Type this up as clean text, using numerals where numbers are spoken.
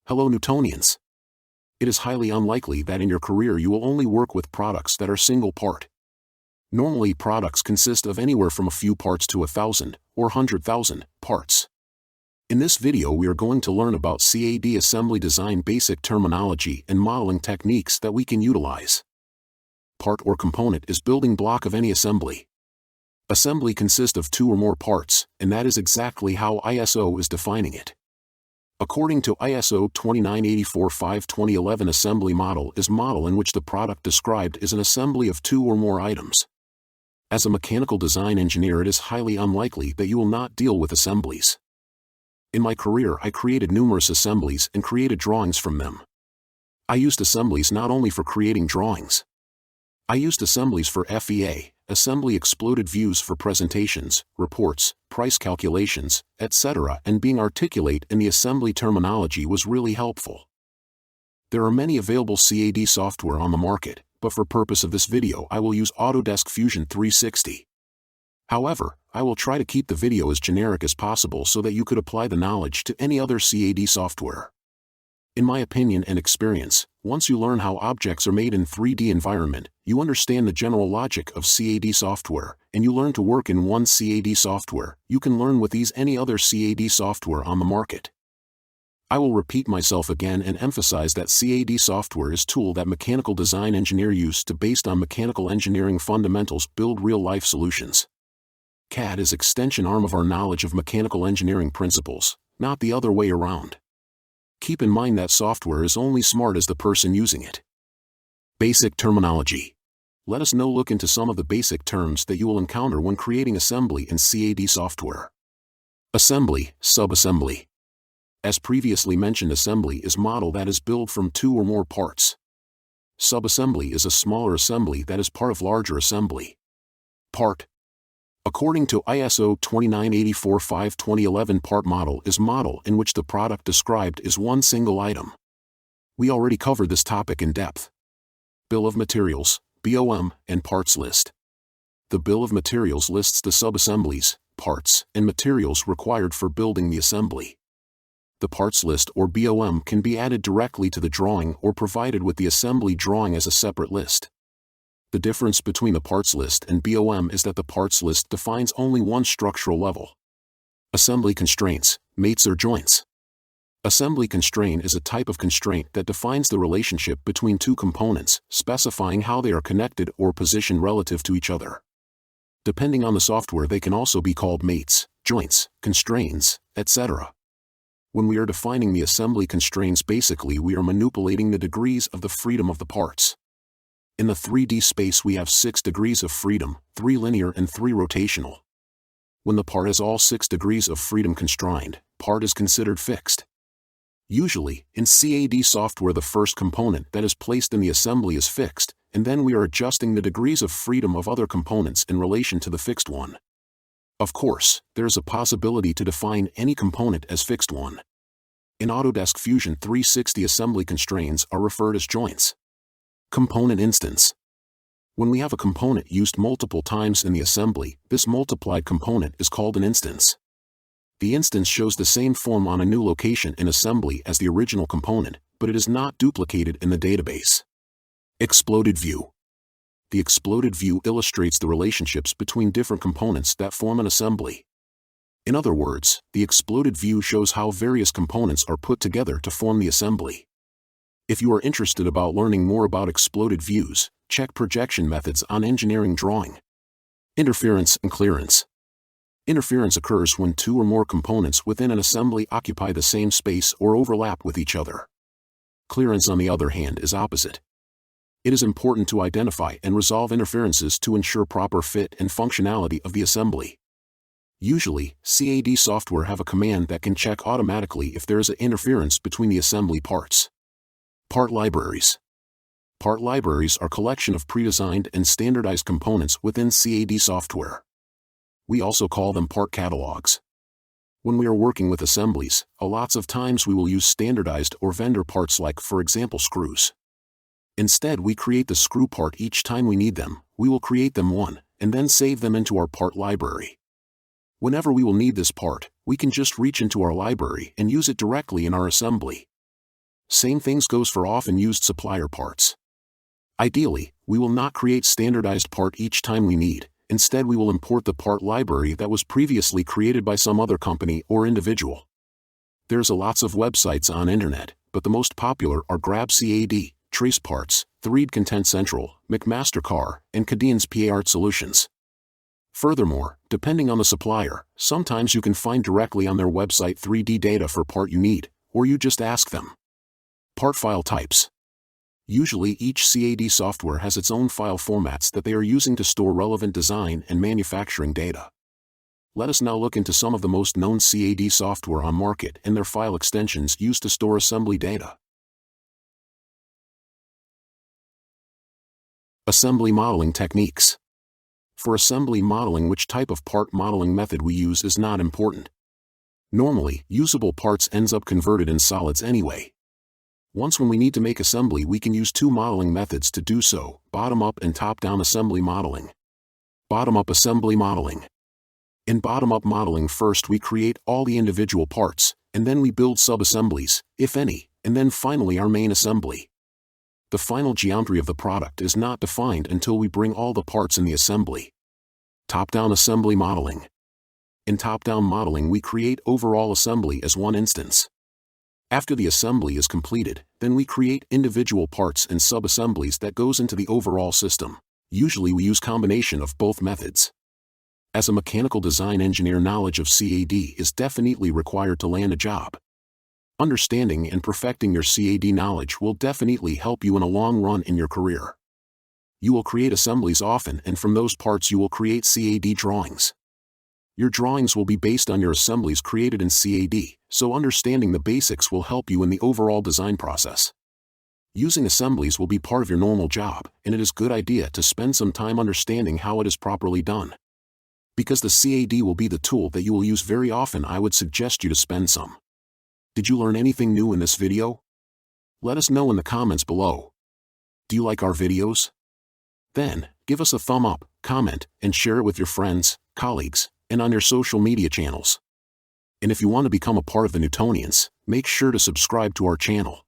Hello Newtonians. It is highly unlikely that in your career you will only work with products that are single part. Normally products consist of anywhere from a few parts to 1,000 or 100,000 parts. In this video we are going to learn about CAD assembly design basic terminology and modeling techniques that we can utilize. Part or component is building block of any assembly. Assembly consists of two or more parts, and that is exactly how ISO is defining it. According to ISO 2984-5-2011, assembly model is model in which the product described is an assembly of two or more items. As a mechanical design engineer, it is highly unlikely that you will not deal with assemblies. In my career, I created numerous assemblies and created drawings from them. I used assemblies not only for creating drawings. I used assemblies for FEA, assembly exploded views for presentations, reports, price calculations, etc., and being articulate in the assembly terminology was really helpful. There are many available CAD software on the market, but for purpose of this video I will use Autodesk Fusion 360. However, I will try to keep the video as generic as possible so that you could apply the knowledge to any other CAD software. In my opinion and experience, once you learn how objects are made in 3D environment, you understand the general logic of CAD software, and you learn to work in one CAD software, you can learn with ease any other CAD software on the market. I will repeat myself again and emphasize that CAD software is a tool that mechanical design engineer use to, based on mechanical engineering fundamentals, build real-life solutions. CAD is extension arm of our knowledge of mechanical engineering principles, not the other way around. Keep in mind that software is only smart as the person using it. Basic terminology. Let us now look into some of the basic terms that you will encounter when creating assembly in CAD software. Assembly, subassembly. As previously mentioned, assembly is model that is built from two or more parts. Subassembly is a smaller assembly that is part of larger assembly. Part. According to ISO 2984-5-2011, part model is model in which the product described is one single item. We already covered this topic in depth. Bill of materials, BOM, and parts list. The bill of materials lists the subassemblies, parts, and materials required for building the assembly. The parts list or BOM can be added directly to the drawing or provided with the assembly drawing as a separate list. The difference between the parts list and BOM is that the parts list defines only one structural level. Assembly constraints, mates or joints. Assembly constraint is a type of constraint that defines the relationship between two components, specifying how they are connected or positioned relative to each other. Depending on the software, they can also be called mates, joints, constraints, etc. When we are defining the assembly constraints, basically we are manipulating the degrees of the freedom of the parts. In the 3D space we have 6 degrees of freedom, 3 linear and 3 rotational. When the part has all 6 degrees of freedom constrained, part is considered fixed. Usually, in CAD software the first component that is placed in the assembly is fixed, and then we are adjusting the degrees of freedom of other components in relation to the fixed one. Of course, there is a possibility to define any component as fixed one. In Autodesk Fusion 360, assembly constraints are referred as joints. Component instance. When we have a component used multiple times in the assembly, this multiplied component is called an instance. The instance shows the same form on a new location in assembly as the original component, but it is not duplicated in the database. Exploded view. The exploded view illustrates the relationships between different components that form an assembly. In other words, the exploded view shows how various components are put together to form the assembly. If you are interested about learning more about exploded views, check projection methods on engineering drawing. Interference and clearance. Interference occurs when two or more components within an assembly occupy the same space or overlap with each other. Clearance, on the other hand, is opposite. It is important to identify and resolve interferences to ensure proper fit and functionality of the assembly. Usually, CAD software have a command that can check automatically if there is an interference between the assembly parts. Part libraries. Part libraries are a collection of pre-designed and standardized components within CAD software. We also call them part catalogs. When we are working with assemblies, lots of times we will use standardized or vendor parts like, for example, screws. Instead, we create the screw part each time we need them. We will create them one, and then save them into our part library. Whenever we will need this part, we can just reach into our library and use it directly in our assembly. Same things goes for often used supplier parts. Ideally, we will not create standardized part each time we need. Instead, we will import the part library that was previously created by some other company or individual. There's a lots of websites on internet, but the most popular are Grab CAD, Trace Parts, 3D Content Central, McMaster-Carr, and Cadence PArt Solutions. Furthermore, depending on the supplier, sometimes you can find directly on their website 3D data for part you need, or you just ask them. Part file types. Usually each CAD software has its own file formats that they are using to store relevant design and manufacturing data. Let us now look into some of the most known CAD software on market and their file extensions used to store assembly data. Assembly modeling techniques. For assembly modeling, which type of part modeling method we use is not important. Normally, usable parts ends up converted in solids anyway. Once when we need to make assembly, we can use two modeling methods to do so: bottom-up and top-down assembly modeling. Bottom-up assembly modeling. In bottom-up modeling, first we create all the individual parts, and then we build sub-assemblies, if any, and then finally our main assembly. The final geometry of the product is not defined until we bring all the parts in the assembly. Top-down assembly modeling. In top-down modeling, we create overall assembly as one instance. After the assembly is completed, then we create individual parts and sub-assemblies that goes into the overall system. Usually we use combination of both methods. As a mechanical design engineer, knowledge of CAD is definitely required to land a job. Understanding and perfecting your CAD knowledge will definitely help you in a long run in your career. You will create assemblies often, and from those parts you will create CAD drawings. Your drawings will be based on your assemblies created in CAD, so understanding the basics will help you in the overall design process. Using assemblies will be part of your normal job, and it is a good idea to spend some time understanding how it is properly done. Because the CAD will be the tool that you will use very often, I would suggest you to spend some. Did you learn anything new in this video? Let us know in the comments below. Do you like our videos? Then, give us a thumb up, comment, and share it with your friends, colleagues, and on your social media channels. And if you want to become a part of the Newtonians, make sure to subscribe to our channel.